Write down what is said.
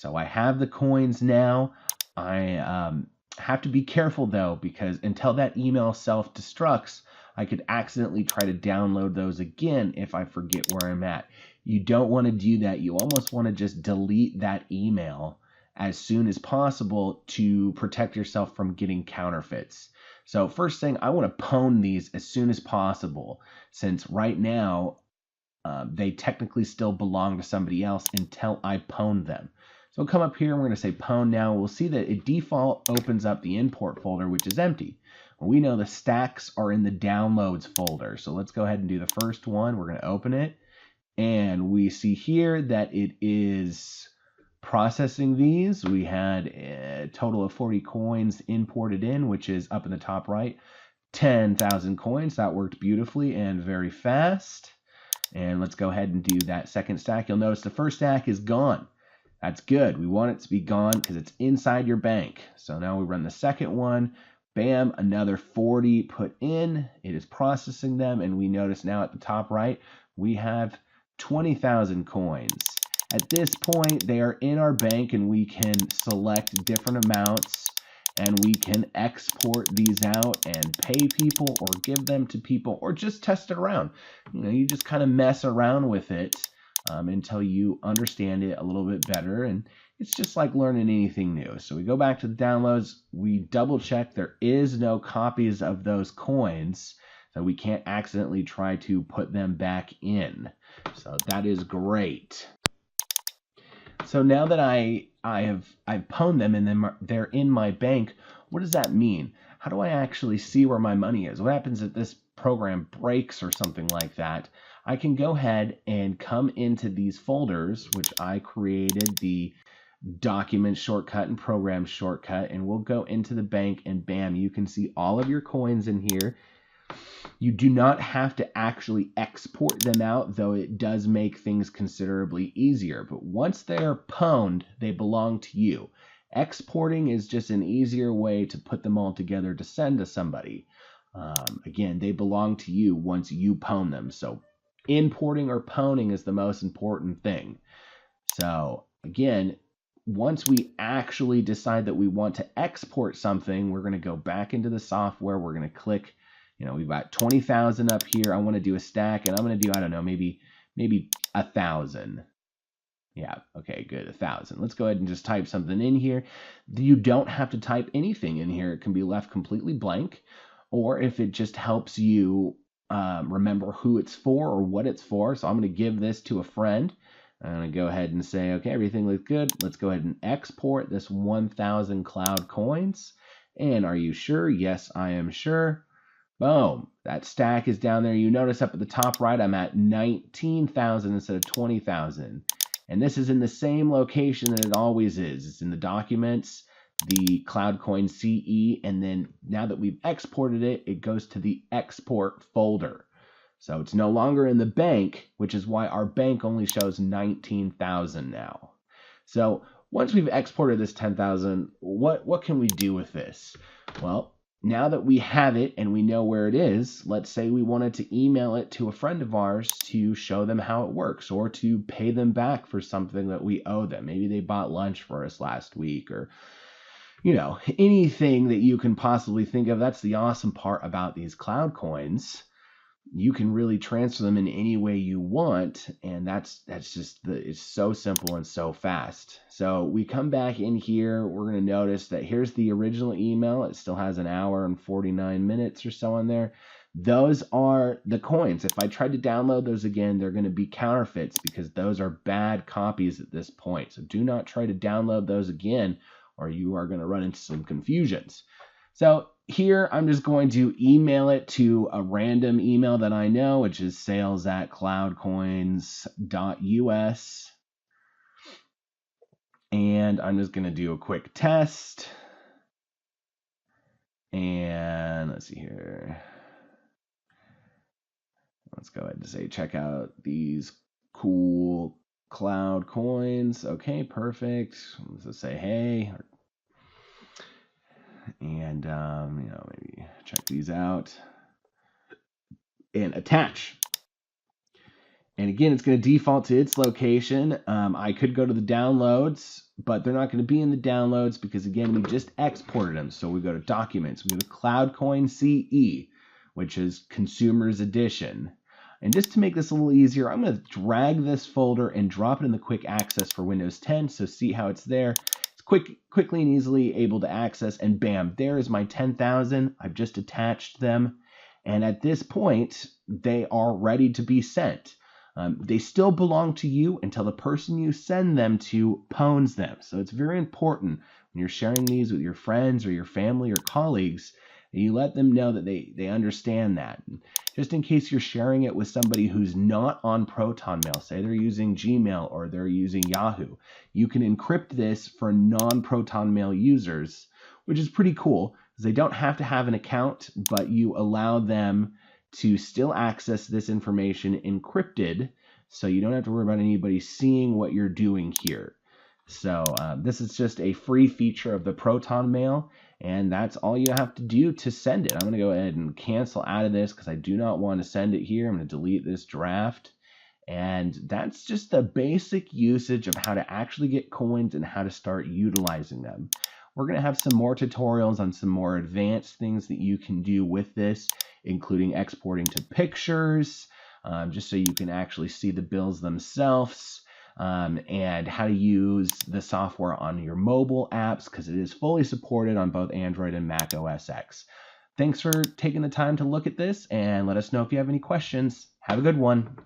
So I have the coins now. I have to be careful though, because until that email self-destructs, I could accidentally try to download those again if I forget where I'm at. You don't want to do that. You almost want to just delete that email as soon as possible to protect yourself from getting counterfeits. So first thing, I want to pwn these as soon as possible, since right now they technically still belong to somebody else until I pwn them. So we'll come up here and we're going to say pwn now. We'll see that it default opens up the import folder, which is empty. Well, we know the stacks are in the downloads folder. So let's go ahead and do the first one. We're going to open it. And we see here that it is processing these. We had a total of 40 coins imported in, which is up in the top right. 10,000 coins. That worked beautifully and very fast. And let's go ahead and do that second stack. You'll notice the first stack is gone. That's good. We want it to be gone because it's inside your bank. So now we run the second one. Bam, another 40 put in. It is processing them. And we notice now at the top right, we have 20,000 coins. At this point, they are in our bank and we can select different amounts and we can export these out and pay people or give them to people or just test it around. You just kind of mess around with it until you understand it a little bit better. And it's just like learning anything new. So we go back to the downloads. We double check there is no copies of those coins. So we can't accidentally try to put them back in. So that is great. So now that I've pwned them and then they're in my bank, what does that mean? How do I actually see where my money is? What happens if this program breaks or something like that? I can go ahead and come into these folders, which I created, the document shortcut and program shortcut, and we'll go into the bank and bam, you can see all of your coins in here. You do not have to actually export them out, though it does make things considerably easier. But once they are pwned, they belong to you. Exporting is just an easier way to put them all together to send to somebody. Again, they belong to you once you pwn them. So importing or pwning is the most important thing. So again, once we actually decide that we want to export something, we're going to go back into the software. We're going to click. We've got 20,000 up here. I want to do a stack, and I'm going to do, I don't know, maybe 1,000. Yeah, okay, good, 1,000. Let's go ahead and just type something in here. You don't have to type anything in here. It can be left completely blank, or if it just helps you remember who it's for or what it's for. So I'm going to give this to a friend. I'm going to go ahead and say, okay, everything looks good. Let's go ahead and export this 1,000 cloud coins. And are you sure? Yes, I am sure. Boom, that stack is down there. You notice up at the top right, I'm at 19,000 instead of 20,000. And this is in the same location that it always is. It's in the documents, the CloudCoin CE, and then now that we've exported it, it goes to the export folder. So it's no longer in the bank, which is why our bank only shows 19,000 now. So once we've exported this 10,000, what can we do with this? Well, now that we have it and we know where it is, let's say we wanted to email it to a friend of ours to show them how it works or to pay them back for something that we owe them. Maybe they bought lunch for us last week or, anything that you can possibly think of. That's the awesome part about these cloud coins. You can really transfer them in any way you want, and that's just it's so simple and so fast. So we come back in here, we're going to notice that here's the original email. It still has an hour and 49 minutes or so on there. Those are the coins. If I tried to download those again, they're going to be counterfeits because those are bad copies at this point. So do not try to download those again, or you are going to run into some confusions. So here I'm just going to email it to a random email that I know, which is sales@cloudcoins.us. And I'm just going to do a quick test. And let's see here. Let's go ahead and say, check out these cool cloud coins. Okay, perfect. Let's just say, hey. And, maybe check these out and attach. And again, it's going to default to its location. I could go to the downloads, but they're not going to be in the downloads because, again, we just exported them. So we go to Documents, we go to CloudCoin CE, which is Consumers Edition. And just to make this a little easier, I'm going to drag this folder and drop it in the quick access for Windows 10. So see how it's there. It's quickly and easily able to access. And bam, there is my 10,000. I've just attached them. And at this point, they are ready to be sent. They still belong to you until the person you send them to pwns them. So it's very important when you're sharing these with your friends or your family or colleagues that you let them know that they understand that. Just in case you're sharing it with somebody who's not on ProtonMail, say they're using Gmail or they're using Yahoo, you can encrypt this for non-ProtonMail users, which is pretty cool because they don't have to have an account, but you allow them to still access this information encrypted, so you don't have to worry about anybody seeing what you're doing here. So this is just a free feature of the ProtonMail, and that's all you have to do to send it. I'm going to go ahead and cancel out of this because I do not want to send it here. I'm going to delete this draft. And that's just the basic usage of how to actually get coins and how to start utilizing them. We're going to have some more tutorials on some more advanced things that you can do with this, including exporting to pictures, just so you can actually see the bills themselves, and how to use the software on your mobile apps because it is fully supported on both Android and Mac OS X. Thanks for taking the time to look at this, and let us know if you have any questions. Have a good one.